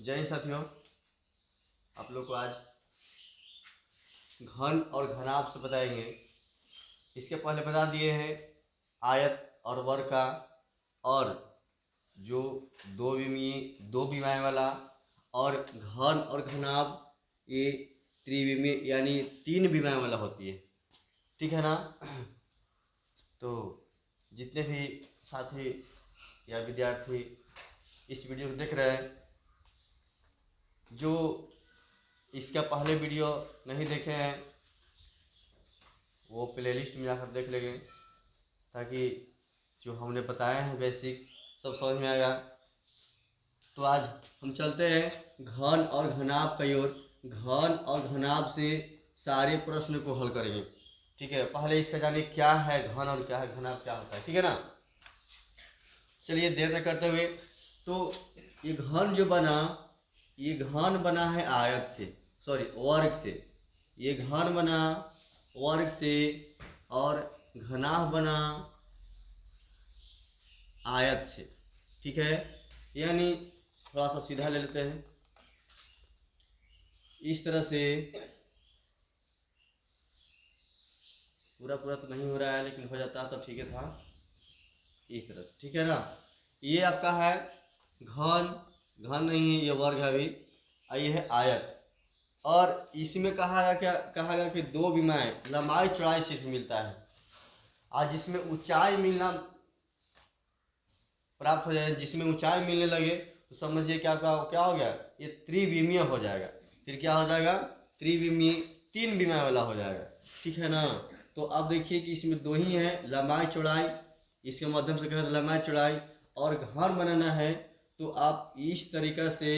जय हिंद साथियों, आप लोग को आज घन और घनाभ से बताएंगे। इसके पहले बता दिए हैं आयत और वर्ग का, और जो दो विमाएँ वाला, और घन और घनाभ ये त्रिविमीय यानी तीन विमाएँ वाला होती है। ठीक है ना। तो जितने भी साथी या विद्यार्थी इस वीडियो को देख रहे हैं, जो इसका पहले वीडियो नहीं देखे हैं वो प्लेलिस्ट में जाकर देख लेंगे, ताकि जो हमने बताए हैं बेसिक सब समझ में आएगा। तो आज हम चलते हैं घन और घनाभ की ओर। घन और घनाभ से सारे प्रश्न को हल करेंगे। ठीक है, पहले इसका जानिए क्या है घन और क्या है घनाभ, क्या होता है। ठीक है ना। चलिए देर न करते हुए, तो ये घन जो बना, ये घन बना है आयत से, सॉरी वर्ग से। ये घन बना वर्ग से और घनाभ बना आयत से। ठीक है, यानी थोड़ा सा सीधा ले लेते हैं इस तरह से। पूरा तो नहीं हो रहा है, लेकिन हो जाता तो ठीक है था इस तरह से। ठीक है ना। ये आपका है घन, घन नहीं है, ये वर्ग है अभी। ये है आयत, और इसमें कहा गया कि दो विमाएँ लंबाई चौड़ाई सिर्फ मिलता है। आज जिसमें ऊंचाई मिलना प्राप्त हो जाए, जिसमें ऊंचाई मिलने लगे, तो समझिए क्या हो गया, ये त्रिविमीय हो जाएगा। फिर क्या हो जाएगा, त्रिविमीय, तीन विमाएँ वाला हो जाएगा। ठीक है ना। तो अब देखिए कि इसमें दो ही है, लंबाई चौड़ाई, इसके माध्यम से कहते हैं लंबाई चौड़ाई, और घन बनाना है तो आप इस तरीका से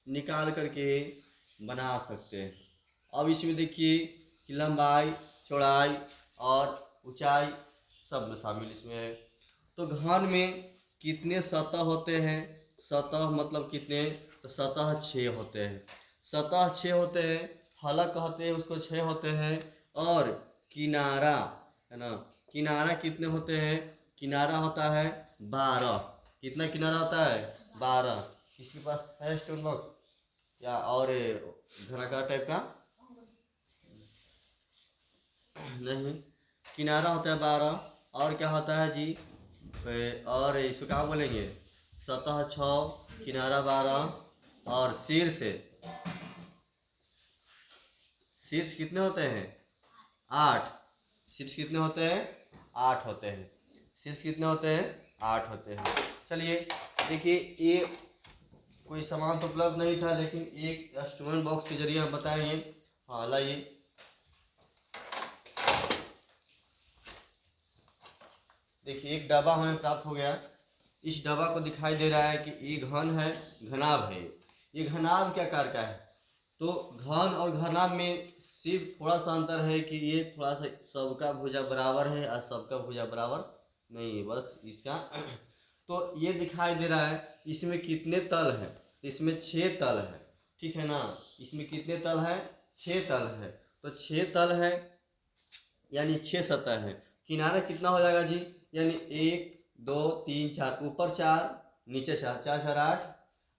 निकाल करके बना सकते हैं। अब इसमें देखिए कि लंबाई चौड़ाई और ऊंचाई सब में शामिल इसमें है। तो घन में कितने सतह होते हैं, सतह मतलब कितने, तो सतह 6 होते हैं। सतह 6 होते हैं, हलक कहते हैं उसको, 6 होते हैं। और किनारा है ना, किनारा कितने होते हैं, किनारा होता है 12। कितना किनारा होता है, 12। किसके पास है स्टोन बॉक्स या और घनाकार टाइप का, नहीं, किनारा होता है 12। और क्या होता है जी, और इसको क्या बोलेंगे, सतह 6, किनारा 12, और शीर्ष कितने होते हैं, 8। शीर्ष कितने होते हैं, 8 होते हैं। शीर्ष कितने होते हैं, 8 होते हैं। चलिए देखिए, ये कोई सामान तो उपलब्ध नहीं था, लेकिन एक स्टूडेंट बॉक्स के जरिए हम बताएंगे। हाँ लाइए, देखिए एक डब्बा हमें प्राप्त हो गया। इस डब्बा को दिखाई दे रहा है कि ये घन है, घनाभ है। ये घनाभ क्या कार का है, तो घन और घनाभ में सिर्फ थोड़ा सा अंतर है कि ये थोड़ा सा सबका भुजा बराबर है और सबका भुजा बराबर नहीं है, बस इसका। तो ये दिखाई दे रहा है इसमें कितने तल है, इसमें 6 तल है। ठीक है ना। इसमें कितने तल है, 6 तल है। तो 6 तल है यानी 6 सतह है। किनारा कितना हो जाएगा जी, यानी 1 2 3 4, ऊपर 4 नीचे 4, 4 4 8,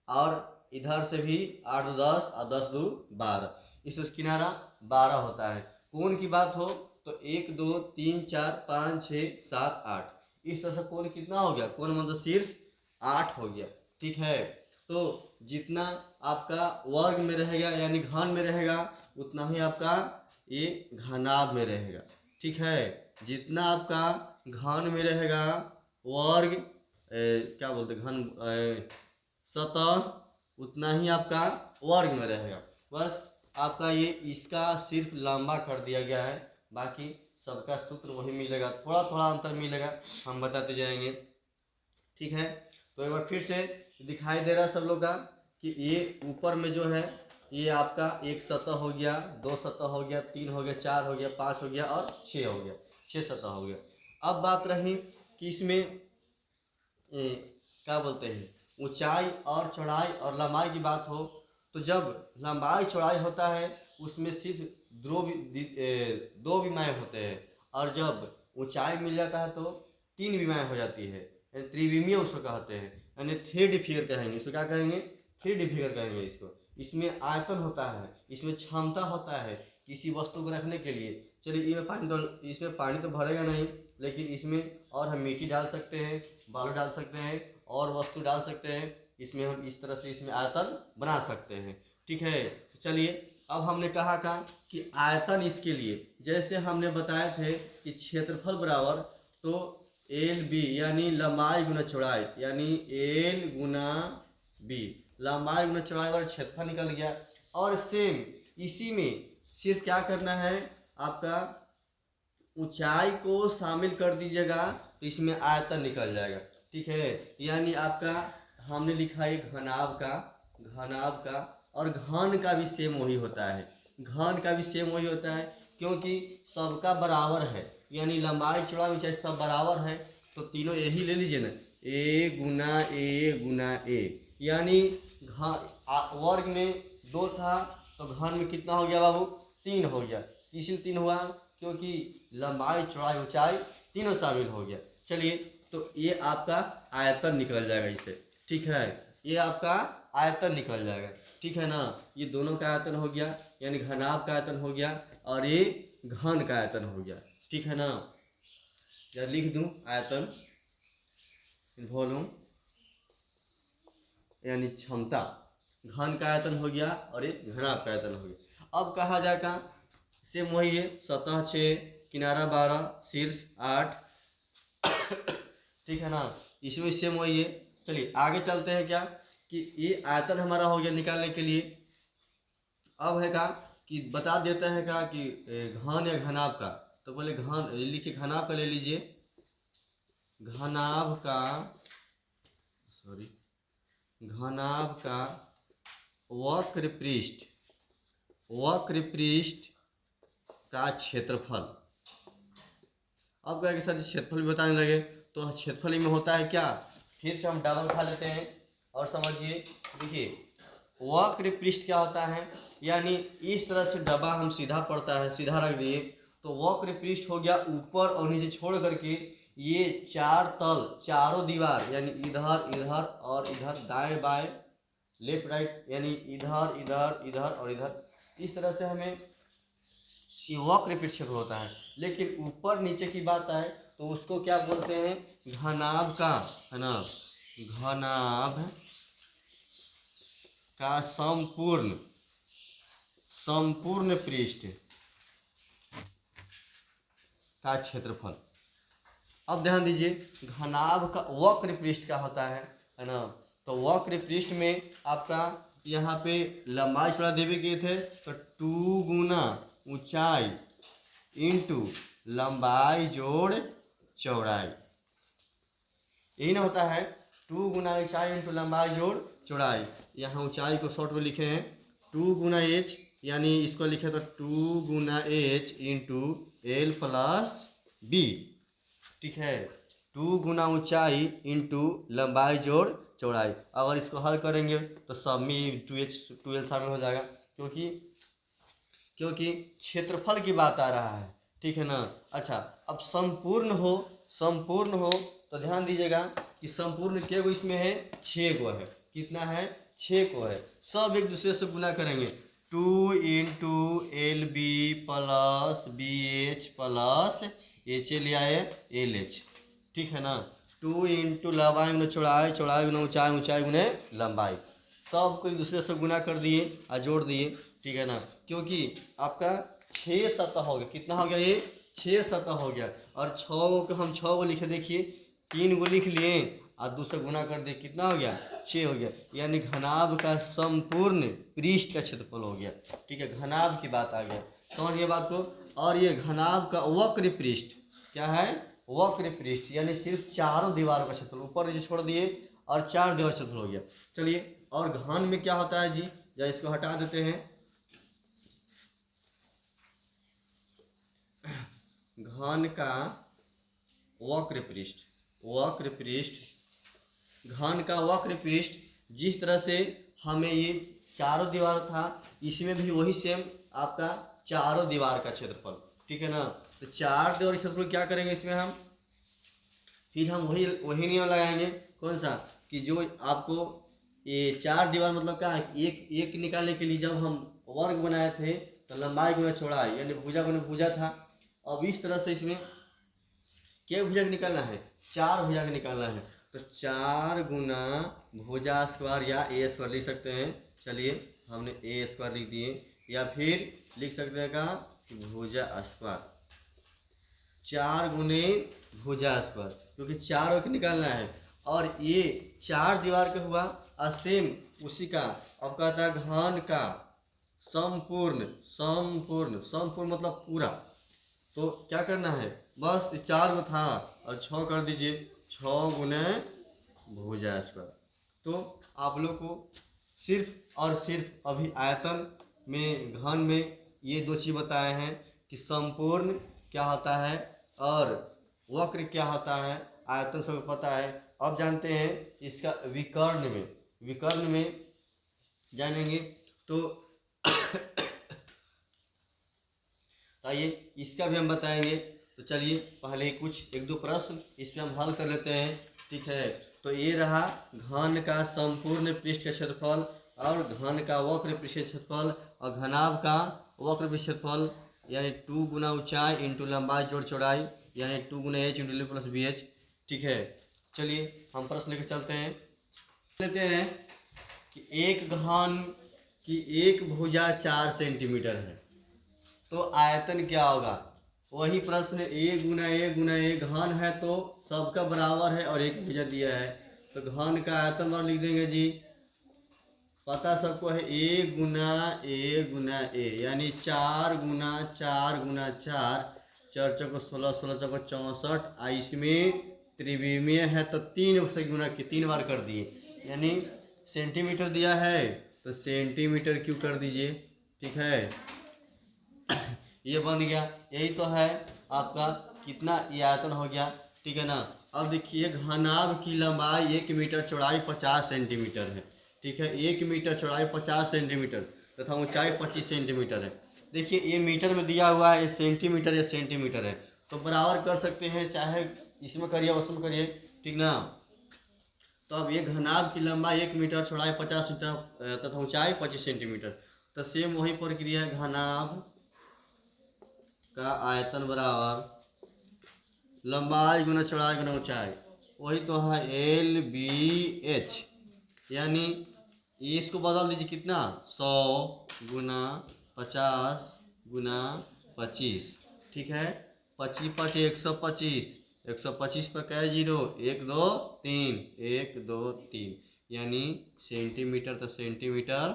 और इधर से भी 8 2 10 और 10 2 12। इससे किनारा 12 होता है। कोण की बात हो तो 1 2 3 4 5 6 7 8, इस तरह से कोण कितना हो गया, कोण मतलब शीर्ष 8 हो गया। ठीक है। तो जितना आपका वर्ग में रहेगा यानी घन में रहेगा, उतना ही आपका ये घनाभ में रहेगा। ठीक है। जितना आपका घन में रहेगा वर्ग, क्या बोलते घन, सतह, उतना ही आपका वर्ग में रहेगा। बस आपका ये इसका सिर्फ लंबा कर दिया गया है, बाकी सबका सूत्र वही मिलेगा, थोड़ा थोड़ा अंतर मिलेगा, हम बताते जाएंगे। ठीक है। तो एक बार फिर से दिखाई दे रहा है सब लोग का कि ये ऊपर में जो है ये आपका एक सतह हो गया, 2 सतह हो गया, 3 हो गया, 4 हो गया, 5 हो गया और 6 हो गया, 6 सतह हो गया। अब बात रही कि इसमें क्या बोलते हैं, ऊंचाई और चौड़ाई और लंबाई की बात हो, तो जब लंबाई चौड़ाई होता है उसमें सिर्फ दो विमाएँ होते हैं, और जब ऊंचाई मिल जाता है तो 3 विमाएँ हो जाती है, त्रिविमीय उसको कहते हैं। यानी 3D फिगर कहेंगे इसको, क्या कहेंगे? 3D फिगर कहेंगे इसको। इसमें आयतन होता है, इसमें क्षमता होता है किसी वस्तु को रखने के लिए। चलिए इसमें पानी तो भरेगा नहीं, लेकिन इसमें और हम मिट्टी डाल सकते हैं, बालू डाल सकते हैं और वस्तु डाल सकते हैं। इसमें हम इस तरह से इसमें आयतन बना सकते हैं। ठीक है, चलिए अब हमने कहा कि आयतन इसके लिए जैसे हमने बताए थे कि क्षेत्रफल बराबर तो एल बी यानी लंबाई गुना चौड़ाई, यानी एल गुना बी, लंबाई गुना चौड़ाई और क्षेत्रफल निकल गया। और सेम इसी में सिर्फ क्या करना है, आपका ऊंचाई को शामिल कर दीजिएगा तो इसमें आयतन निकल जाएगा। ठीक है, यानी आपका हमने लिखा है घनाभ का और घन का भी सेम वही होता है, घन का भी सेम वही होता है, क्योंकि सबका बराबर है, यानी लंबाई चौड़ाई ऊंचाई सब बराबर है। तो तीनों यही ले लीजिए ना, ए गुना ए, यानी वर्ग में 2 था तो घन में कितना हो गया बाबू? 3 हो गया। इसलिए 3 हुआ क्योंकि लंबाई चौड़ाई ऊंचाई तीनों शामिल हो गया। चलिए तो ये आपका आयतन निकल जाएगा इससे। ठीक है, ये आपका आयतन निकल जाएगा। ठीक है ना, ये दोनों का आयतन हो गया, यानी घनाभ का आयतन हो गया और ये घन का आयतन हो गया। ठीक है ना, या लिख दूं आयतन, वॉल्यूम यानी क्षमता, घन का आयतन हो गया और ये घनाभ का आयतन हो गया। अब कहा जाएगा सेम वही है, सतह 6, किनारा 12, शीर्ष 8। ठीक है ना, इसमें सेम वही है। चलिए आगे चलते हैं क्या कि ये आयतन हमारा हो गया निकालने के लिए। अब है कि बता देता है कि घन या घनाभ का, तो बोले घन लिखिए, घनाभ का ले लीजिए, घनाभ का वक्र पृष्ठ का क्षेत्रफल। अब क्या कि सर क्षेत्रफल भी बताने लगे, तो क्षेत्रफल में होता है क्या, फिर से हम डबल उठा लेते हैं और समझिए। देखिए वक्र पृष्ठ क्या होता है, यानी इस तरह से डब्बा हम सीधा पड़ता है, सीधा रख दिए तो वक्र पृष्ठ हो गया ऊपर और नीचे छोड़ करके ये 4 तल, चारों दीवार, यानी इधर इधर और इधर, दाएं बाएं लेफ्ट राइट, यानी इधर इधर इधर और इधर, इस तरह से हमें ये वक्र पृष्ठ होता है। लेकिन ऊपर नीचे की बात आए तो उसको क्या बोलते हैं, घनाभ का, है ना, घनाभ का संपूर्ण पृष्ठ का क्षेत्रफल। अब ध्यान दीजिए, घनाभ का वक्र पृष्ठ का होता है ना, तो वक्र पृष्ठ में आपका यहाँ पे लंबाई चौड़ाई देवे गए थे तो 2 गुना ऊंचाई इंटू लंबाई जोड़ चौड़ाई, यही ना होता है, 2 गुना ऊंचाई इंटू लंबाई जोड़ चौड़ाई। यहाँ ऊंचाई को शॉर्ट में लिखे हैं 2 गुना एच, यानी इसको लिखे तो 2 गुना H into L plus B. ठीक है, 2 गुना ऊंचाई इंटू लंबाई जोड़ चौड़ाई। अगर इसको हल करेंगे तो सब में 2L शामिल हो जाएगा, क्योंकि क्षेत्रफल की बात आ रहा है। ठीक है ना। अच्छा, अब संपूर्ण हो तो ध्यान दीजिएगा कि संपूर्ण के गो इसमें है, 6 गो है। कितना है? 6 को है। सब एक दूसरे से गुना करेंगे, 2 into L B plus B H plus H ले आए एल एच। ठीक है ना, 2 इंटू लंबाई गुना चौड़ाई, चौड़ाई गुना ऊंचाई, ऊंचाई गुने लंबाई, सब को एक दूसरे से गुना कर दिए और जोड़ दिए। ठीक है ना, क्योंकि आपका 6 सतह हो गया। कितना हो गया? ये 6 सतह हो गया। और 6 को हम 6 को लिखे, देखिए 3 को लिख लिए और 2 से गुना कर दिए, कितना हो गया? 6 हो गया। यानी घनाभ का संपूर्ण पृष्ठ का क्षेत्रफल हो गया। ठीक है, घनाभ की बात आ गया, समझिए बात को। और ये घनाभ का वक्र पृष्ठ क्या है? वक्र पृष्ठ, यानी सिर्फ चारों दीवारों का क्षेत्रफल, ऊपर नीचे छोड़ दिए और 4 दीवार क्षेत्रफल हो गया। चलिए, और घन में क्या होता है जी, या इसको हटा देते हैं। घन का वक्र पृष्ठ, घन का वक्र पृष्ठ जिस तरह से हमें ये चारों दीवार था, इसमें भी वही सेम आपका चारों दीवार का क्षेत्रफल। ठीक है ना, तो 4 दीवार क्षेत्रफल क्या करेंगे इसमें हम, फिर हम वही नियम लगाएंगे। कौन सा? कि जो आपको ये 4 दीवार मतलब क्या है, एक एक निकालने के लिए जब हम वर्ग बनाए थे तो लंबाई गुना चौड़ाई यानी भुजा गुना भुजा था। अब इस तरह से इसमें क्या भुजा का निकालना है, 4 भुजा का निकालना है। तो 4 गुना भुजा स्क्वायर या ए स्क्वायर लिख सकते हैं। चलिए हमने ए स्क्वायर लिख दिए, या फिर लिख सकते हैं कहा कि भुजा स्क्वायर, 4 गुने भुजा स्क्वायर, क्योंकि 4 वर्ग निकालना है। और ये 4 दीवार का हुआ और सेम उसी का अब कहता है घन का संपूर्ण, संपूर्ण संपूर्ण मतलब पूरा। तो क्या करना है, बस 4 गो था और 6 कर दीजिए, 6 गुने भुजा स्क्वायर। तो आप लोग को सिर्फ और सिर्फ अभी आयतन में घन में ये 2 चीज़ बताए हैं कि संपूर्ण क्या होता है और वक्र क्या होता है, आयतन सब पता है। अब जानते हैं इसका विकर्ण में, विकर्ण में जानेंगे तो आइए इसका भी हम बताएंगे। तो चलिए पहले कुछ 1-2 प्रश्न इस पर हम हल कर लेते हैं, ठीक है। तो ये रहा घन का संपूर्ण पृष्ठ का क्षेत्रफल और घन का वक्र पृष्ठ क्षेत्रफल और घनाभ का वक्र पृष्ठ क्षेत्रफल, यानी 2 गुना ऊंचाई इंटू लंबाई जोड़ चौड़ाई, यानी 2 गुना H into L plus B H, ठीक है। चलिए हम प्रश्न लेकर चलते हैं। लेते हैं कि एक घन की एक भुजा 4 सेंटीमीटर है, तो आयतन क्या होगा। वही प्रश्न, ए गुना ए गुना ए, घन है तो सबका बराबर है और एक भुजा दिया है, तो घन का आयतन बार लिख देंगे जी, पता सबको है ए गुना ए, यानी 4 गुना 4 गुना 4, 4 चौको 16, 16 चौको 64, इसमें त्रिविमीय है तो 3 से गुना की 3 बार कर दिए, यानी सेंटीमीटर दिया है तो सेंटीमीटर क्यूब कर दीजिए, ठीक है। ये बन गया, यही तो है आपका कितना ये आयतन हो गया, ठीक है ना। अब देखिए घनाभ की लंबाई 1 मीटर, चौड़ाई 50 सेंटीमीटर है, ठीक है। 1 मीटर चौड़ाई 50 सेंटीमीटर तथा ऊंचाई 25 सेंटीमीटर है। देखिए ये मीटर में दिया हुआ है, ये सेंटीमीटर या सेंटीमीटर है, तो बराबर कर सकते हैं, चाहे इसमें करिए उसमें करिए, ठीक ना। तो अब ये घनाभ की लंबाई 1 मीटर, चौड़ाई 50 मीटर तथा ऊंचाई 25 सेंटीमीटर, तो सेम वही प्रक्रिया है, घनाभ का आयतन बराबर लंबाई गुना चौड़ाई गुना ऊंचाई, वही तो है एल बी एच, यानी इसको बदल दीजिए कितना 100 गुना 50 गुना 25, ठीक है। 25 5 125, 125 पर क्या है 0, 1 2 3, 1 2 3, यानी सेंटीमीटर तो सेंटीमीटर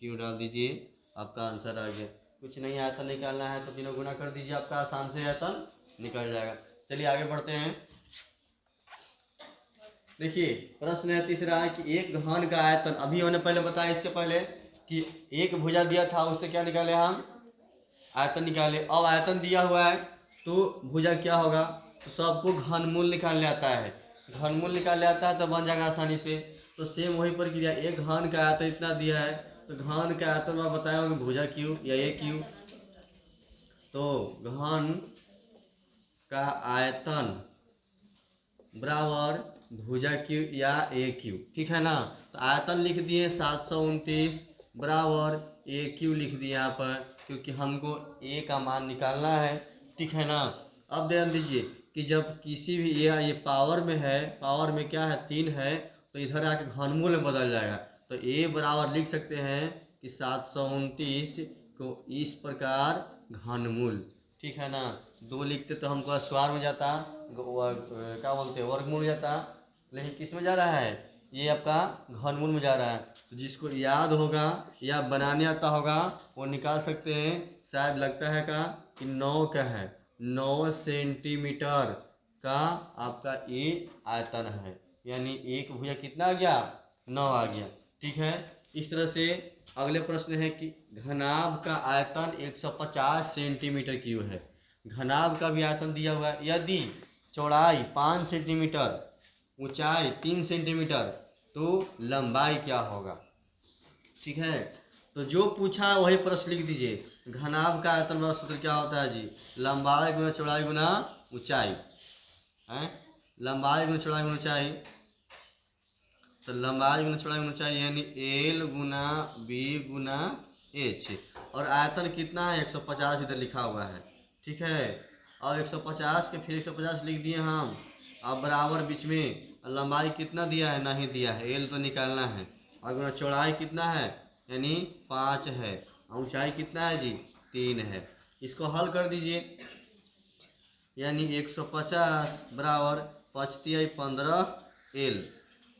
क्यों डाल दीजिए, आपका आंसर आ गया। कुछ नहीं आयतन निकालना है तो तीनों गुना कर दीजिए, आपका आसान से आयतन निकल जाएगा। चलिए आगे बढ़ते हैं। देखिए प्रश्न है तीसरा है कि एक घन का आयतन, अभी हमने पहले बताया इसके पहले कि एक भुजा दिया था उससे क्या निकाले हम, आयतन निकाले। अब आयतन दिया हुआ है तो भुजा क्या होगा, तो सबको घनमूल निकालने आता है, घनमूल निकालने आता है तो बन जाएगा आसानी से। तो सेम वही प्रक्रिया, एक घन का आयतन इतना दिया है तो घन का आयतन मैं बताया होगा भुजा क्यू या ए क्यू, तो घन का आयतन बराबर भुजा क्यू या ए क्यू, ठीक है ना। तो आयतन लिख दिए 729 बराबर ए क्यू लिख दिए यहाँ पर, क्योंकि हमको ए का मान निकालना है, ठीक है ना। अब ध्यान दीजिए कि जब किसी भी ये पावर में है, पावर में क्या है 3 है, तो इधर आके घनमूल में बदल जाएगा, तो ए बराबर लिख सकते हैं कि 729 को इस प्रकार घनमूल, ठीक है ना। 2 लिखते तो हमको स्क्वायर में जाता, क्या बोलते हैं वर्गमूल में जाता, लेकिन किस में जा रहा है, ये आपका घनमूल में जा रहा है। तो जिसको याद होगा या बनाने आता होगा वो निकाल सकते हैं, शायद लगता है का कि 9 का है, 9 सेंटीमीटर का आपका ये आयतन है, यानी एक भुजा कितना आ गया 9 आ गया, ठीक है। इस तरह से अगले प्रश्न है कि घनाभ का आयतन 150 सेंटीमीटर क्यूब है, घनाभ का भी आयतन दिया हुआ है, यदि चौड़ाई 5 सेंटीमीटर ऊंचाई 3 सेंटीमीटर तो लंबाई क्या होगा, ठीक है। तो जो पूछा वही प्रश्न लिख दीजिए। घनाभ का आयतन वाला सूत्र क्या होता है जी, लंबाई गुना चौड़ाई गुना ऊंचाई है, लंबाई गुना चौड़ाई गुना ऊंचाई, तो लंबाई गुना चौड़ाई गुना ऊंचाई यानी एल गुना बी गुना एच। और आयतन कितना है 150 इधर लिखा हुआ है, ठीक है। और 150 के फिर 150 लिख दिए हम। अब बराबर बीच में लंबाई कितना दिया है, नहीं दिया है, एल तो निकालना है। और गुना चौड़ाई कितना है यानी 5 है। और ऊंचाई कितना है जी 3 है। इसको हल कर दीजिए यानी 150 बराबर 5 × 15 एल।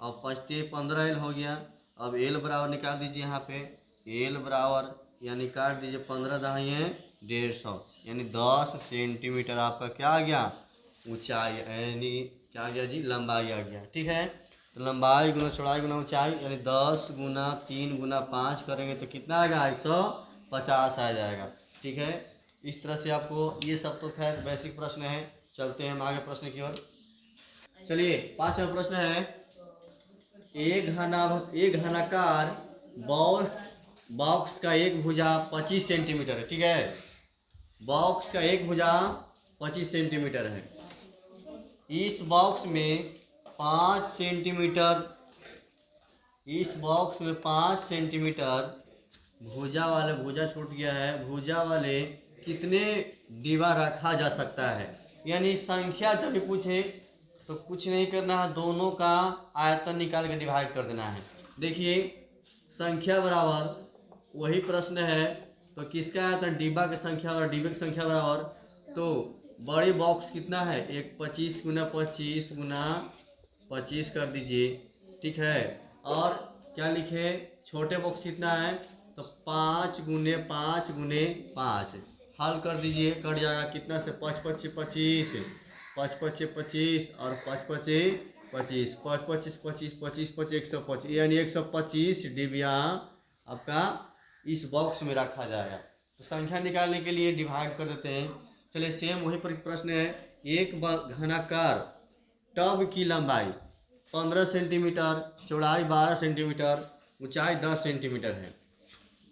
और 5 × 15 एल हो गया। अब एल बराबर निकाल दीजिए यहाँ पे। एल बराबर यानी काट दीजिए 15 दहाई 150 यानी 10 सेंटीमीटर आपका क्या आ गया ऊंचाई, यानी क्या आ गया जी लंबाई आ गया, ठीक है। तो लंबाई गुना चौड़ाई गुना ऊंचाई यानी 10 गुना 3 गुना 5 करेंगे तो कितना आएगा 150 आ जाएगा, ठीक है। इस तरह से आपको ये सब तो खैर बेसिक प्रश्न है। चलते हैं हम आगे प्रश्न की ओर। चलिए 5वां प्रश्न है, एक घनाकार बॉक्स का एक भुजा 25 सेंटीमीटर है, ठीक है। बॉक्स का एक भुजा 25 सेंटीमीटर है। इस बॉक्स में 5 सेंटीमीटर, इस बॉक्स में 5 सेंटीमीटर भुजा छूट गया है, भुजा वाले कितने डिब्बा रखा जा सकता है। यानी संख्या जब भी पूछे तो कुछ नहीं करना है, दोनों का आयतन निकाल के डिवाइड कर देना है। देखिए संख्या बराबर वही प्रश्न है, तो किसका आयतन डिब्बा की संख्या और डिब्बे की संख्या बराबर, तो बड़े बॉक्स कितना है एक 25 गुना 25 गुना 25 कर दीजिए, ठीक है। और क्या लिखे छोटे बॉक्स कितना है तो 5 गुने 5 गुने 5 हल कर दीजिए, कट जाएगा कितना से 5 × 5 = 25, 5 × 5 = 25 और 5 × 5 = 25, 5 × 5 = 25, 25 × 5 = 125 यानी 125 डिबिया आपका इस बॉक्स में रखा जाएगा। तो संख्या निकालने के लिए डिवाइड कर देते हैं। चलिए सेम वही पर प्रश्न है, एक घनाकार टब की लंबाई 15 सेंटीमीटर, चौड़ाई 12 सेंटीमीटर, ऊंचाई 10 सेंटीमीटर है।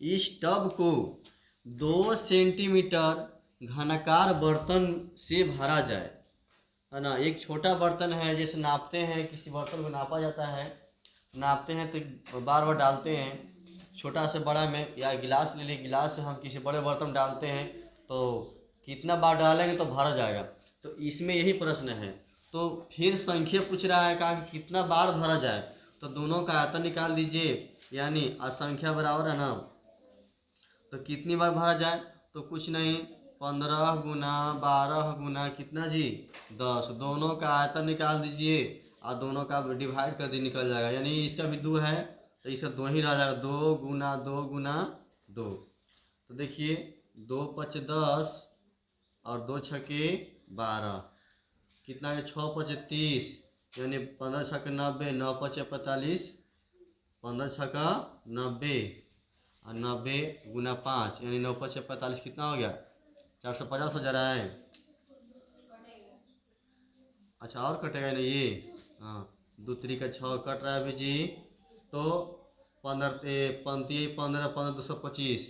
इस टब को 2 सेंटीमीटर घनाकार बर्तन से भरा जाए, है ना। एक छोटा बर्तन है, जैसे नापते हैं किसी बर्तन को नापा जाता है, नापते हैं तो बार बार डालते हैं छोटा से बड़ा में, या गिलास ले लें, गिलास से हम किसी बड़े बर्तन में डालते हैं तो कितना बार डालेंगे तो भर जाएगा। तो इसमें यही प्रश्न है, तो फिर संख्या पूछ रहा है कहा कि कितना बार भरा जाए, तो दोनों का आयतन निकाल दीजिए यानी संख्या बराबर है ना, तो कितनी बार भरा जाए तो कुछ नहीं 15 गुना 12 गुना कितना जी 10, दोनों का आयतन निकाल दीजिए और दोनों का डिवाइड कर दी निकल जाएगा, यानी इसका भी 2 है तो इसका 2 ही रह जाएगा, 2 गुना 2 गुना 2। तो देखिए 2 × 5 = 10 और 2 × 6 = 12 कितना है 6 × 5 = 30 यानी 15 × 6 = 90, 9 × 5 = 45, 15 × 6 = 90 और 90 गुना 5 यानी 9 × 5 = 45 कितना हो गया 450 हो जा रहा है। अच्छा और कटेगा नहीं ये, हाँ 2 × 3 = 6 कट रहा है अभी जी। तो 15 15 15 225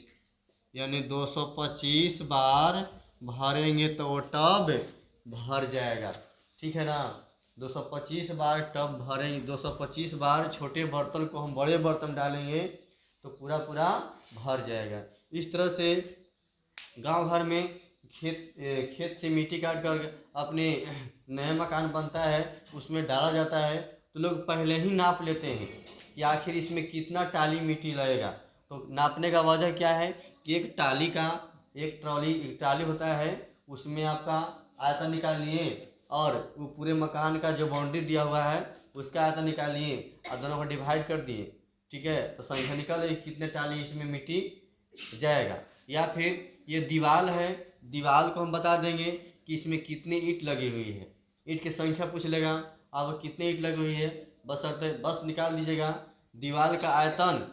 यानी 225 बार भरेंगे तो वो टब भर जाएगा, ठीक है ना। 225 बार टब भरेंगे, 225 बार छोटे बर्तन को हम बड़े बर्तन डालेंगे तो पूरा पूरा भर जाएगा। इस तरह से गांव घर में खेत से मिट्टी काट कर अपने नया मकान बनता है उसमें डाला जाता है, तो लोग पहले ही नाप लेते हैं कि आखिर इसमें कितना टाली मिट्टी लगेगा। तो नापने का वजह क्या है कि एक ट्राली होता है, उसमें आपका आयतन निकाल लिए और वो पूरे मकान का जो बाउंड्री दिया हुआ है उसका आयतन निकाल लिए और दोनों को डिवाइड कर दिए, ठीक है। तो संख्या निकल गई कितने टाली इसमें मिट्टी जाएगा। या फिर ये दीवार है, दीवार को हम बता देंगे कि इसमें कितनी ईंट लगी हुई है, ईंट की संख्या पूछ लेगा, अब कितनी ईंट लगी हुई है बस निकाल दीजिएगा दीवार का आयतन,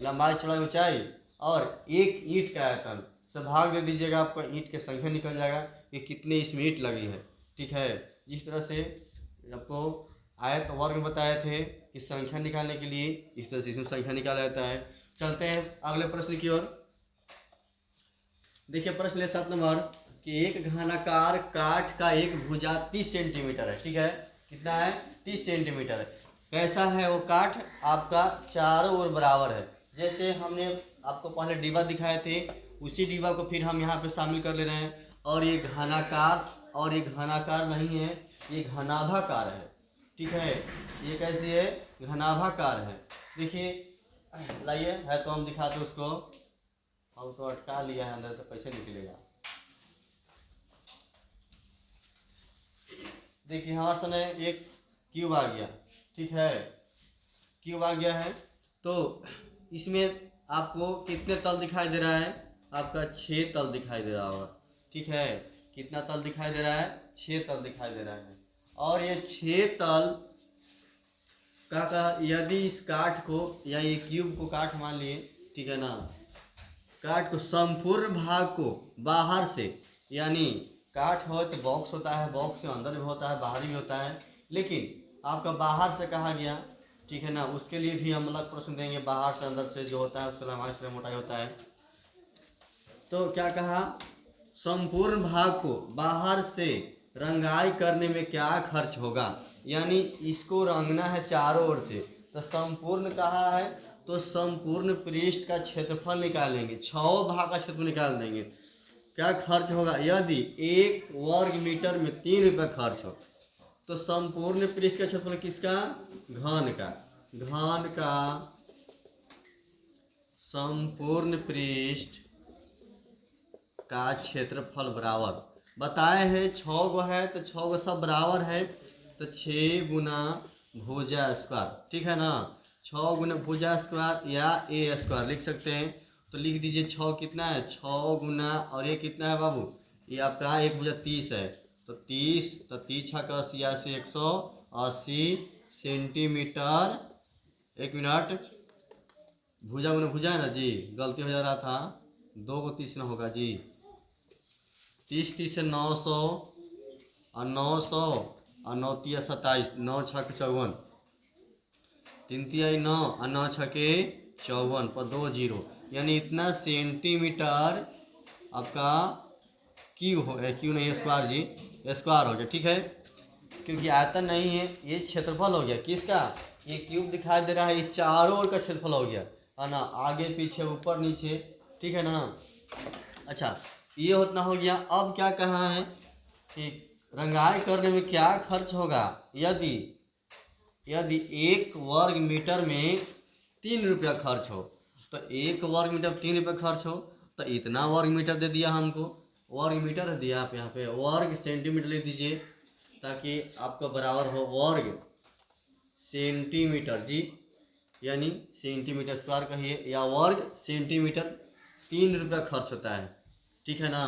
लंबाई चौड़ाई ऊंचाई और एक ईंट का आयतन से भाग दे दीजिएगा, आपका ईंट की संख्या निकल जाएगा कि कितने इसमें ईंट लगी है, ठीक है। जिस तरह से आपको आयत वर्ग में बताए थे कि संख्या निकालने के लिए इस तरह से इसमें संख्या निकाला जाता है। चलते हैं अगले प्रश्न की ओर। देखिए प्रश्न है 7 नंबर कि एक घनाकार काठ का एक भुजा 30 सेंटीमीटर है, ठीक है। कितना है 30 सेंटीमीटर है। कैसा है वो काठ आपका चारों ओर बराबर है। जैसे हमने आपको पहले डिब्बा दिखाए थे, उसी डिब्बा को फिर हम यहाँ पे शामिल कर ले रहे हैं। और ये घनाकार, और ये घनाकार नहीं है, ये घनाभाकार है। ठीक है, ये कैसी है? घनाभाकार है। देखिए, लाइए है तो हम दिखाते उसको। हम तो अटका लिया है अंदर, तो कैसे निकलेगा? देखिए हमारे सामने एक क्यूब आ गया। ठीक है, क्यूब आ गया है। तो इसमें आपको कितने तल दिखाई दे रहा है? आपका 6 तल दिखाई दे रहा होगा। ठीक है, कितना तल दिखाई दे रहा है? 6 तल दिखाई दे रहा है। और ये 6 तल का यदि इस काठ को या ये क्यूब को काठ मान लिए, ठीक है ना, काठ को संपूर्ण भाग को बाहर से, यानी काठ हो तो बॉक्स होता है, बॉक्स से अंदर भी होता है, बाहर भी होता है, लेकिन आपका बाहर से कहा गया। ठीक है ना, उसके लिए भी हम अलग प्रश्न देंगे। बाहर से अंदर से जो होता है उसका लंबाई से मोटाई होता है। तो क्या कहा? संपूर्ण भाग को बाहर से रंगाई करने में क्या खर्च होगा, यानी इसको रंगना है चारों ओर से। तो संपूर्ण कहा है, तो संपूर्ण पृष्ठ का क्षेत्रफल निकालेंगे, 6 भाग का क्षेत्रफल निकाल देंगे। क्या खर्च होगा? यदि 1 वर्ग मीटर में 3 रुपये खर्च हो, तो संपूर्ण पृष्ठ का क्षेत्रफल किसका? घन का। घन का संपूर्ण पृष्ठ का क्षेत्रफल बराबर बताए हैं। 6 गो है तो 6 गो सब बराबर है, तो 6 गुना भुजा स्क्वायर। ठीक है ना, 6 गुना भुजा स्क्वायर या ए स्क्वायर लिख सकते हैं। तो लिख दीजिए 6 कितना है? 6 गुना, और ये कितना है बाबू? ये आपका 1 भुजा 30 है, तो 30, तो 30 छः का 88, 180 सेंटीमीटर। 1 मिनट, भुजा गुना भुजा है ना जी, गलती हो जा रहा था, 2 को 30 ना होगा जी। 30 से 900, और 900, और 9 तिया 27, 9 छः के 54, 3 तिया 9, और 9 छः के 54 पर 2 जीरो, यानी इतना सेंटीमीटर आपका क्यू हो, क्यू नहीं स्क्वायर जी, स्क्वायर हो गया। ठीक है, क्योंकि आयतन नहीं है, ये क्षेत्रफल हो गया किसका? ये क्यूब दिखाई दे रहा है, ये चारों ओर का क्षेत्रफल हो गया है ना, आगे पीछे ऊपर नीचे। ठीक है ना। अच्छा, ये उतना हो गया। अब क्या कहा है कि रंगाई करने में क्या खर्च होगा? यदि यदि 1 वर्ग मीटर में 3 रुपया खर्च हो, तो 1 वर्ग मीटर 3 रुपया खर्च हो, तो इतना वर्ग मीटर दे दिया हमको। वर्ग मीटर दिया आप यहाँ पे, वर्ग सेंटीमीटर लिख दीजिए ताकि आपका बराबर हो वर्ग सेंटीमीटर जी, यानी सेंटीमीटर स्क्वायर कहिए या वर्ग सेंटीमीटर। 3 रुपया खर्च होता है। ठीक है ना,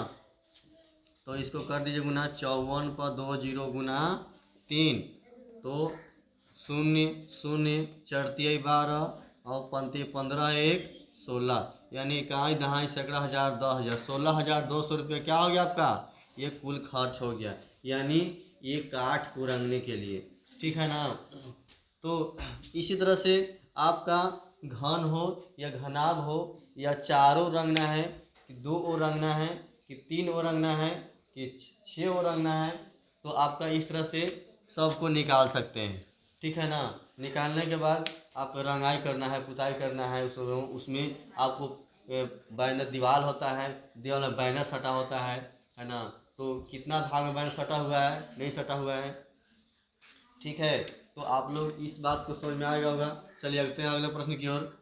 तो इसको कर दीजिए गुना 54 पर 2 जीरो गुना 3, तो 0 0 चढ़ती 12, और पंती 15 1 16, यानी इकाई दहाई सैकड़ा हज़ार 10,000, 16,200 रुपये क्या हो गया आपका? ये कुल खर्च हो गया, यानी ये काठ को रंगने के लिए। ठीक है ना। तो इसी तरह से आपका घन हो या घनाभ हो, या चारों रंगना है, कि 2 और रंगना है, कि 3 और रंगना है, कि 6 और रंगना है, तो आपका इस तरह से सबको निकाल सकते हैं। ठीक है ना। निकालने के बाद आपको रंगाई करना है, पुताई करना है, उसमें आपको बैनर दीवार होता है, दीवार में बैनर सटा होता है ना। तो कितना भाग में बैनर सटा हुआ है, नहीं सटा हुआ है। ठीक है, तो आप लोग इस बात को समझ में आएगा होगा। चलिए अगले प्रश्न की ओर।